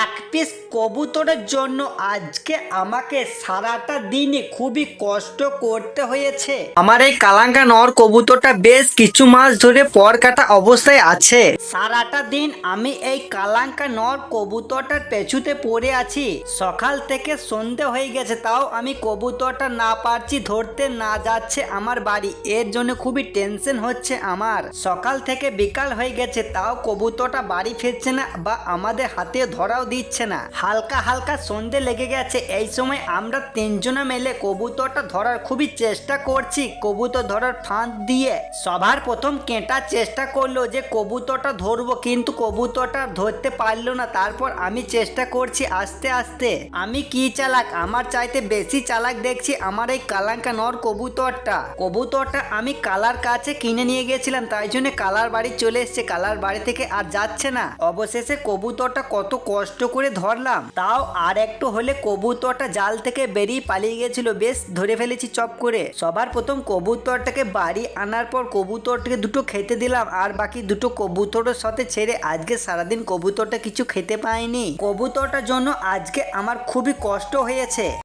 এক পিস কবুতরের জন্য আজকে আমাকে সারাটা দিনে খুবই কষ্ট করতে হয়েছে। আমার এই কালাঙ্কা নর কবুতরটা বেশ কিছু মাস ধরে পর কাটা অবস্থায় আছে। সারাটা দিন আমি এই কালাঙ্কা নর কবুতরটার পেছুতে পড়ে আছি। সকাল থেকে সন্ধে হয়ে গেছে, তাও আমি কবুতরটা না পারছি ধরতে, না যাচ্ছে আমার বাড়ি। এর জন্য খুবই টেনশন হচ্ছে আমার। সকাল থেকে বিকাল হয়ে গেছে, তাও কবুতরটা বাড়ি ফিরছে না বা আমাদের হাতে ধরাও দিচ্ছে না। হালকা হালকা সন্ধে লেগে গেছে। এই সময় আমরা তিনজনে মিলে কবুতরটা ধরার খুবই চেষ্টা করছি। কবুতর ধরার ফাঁদ দিয়ে সবার প্রথম কেটা চেষ্টা করলো যে কবুতরটা ধরবো, কিন্তু কবুতরটা ধরতে পারলো না। তারপর আমি চেষ্টা করছি আস্তে আস্তে। আমি কি চালাক, আমার চাইতে বেশি চালাক দেখছি আমার এই কালাঙ্কা নর কবুতরটা আমি কালার কাছে কিনে নিয়ে গেছিলাম, তাই জন্য কালার বাড়ি চলে এসছে। কালার বাড়ি থেকে আর যাচ্ছে না। অবশেষে কবুতরটা কত কষ্ট করে ধরলাম, তাও আর একটু হলে কবুতরটা জাল থেকে বেরিয়ে পালিয়ে গেছিল। বেশ ধরে ফেলেছি চপ করে। সবার প্রথম কবুতরটাকে বাড়ি আনার পর কবুতরটাকে দুটো খেতে দিলাম, আর বাকি দুটো কবুতরের সাথে ছেড়ে আজকে সারাদিন কবুতরটা কিছু খেতে পায়নি। কবুতরটার জন্য আজকে আমার খুবই কষ্ট হয়েছে।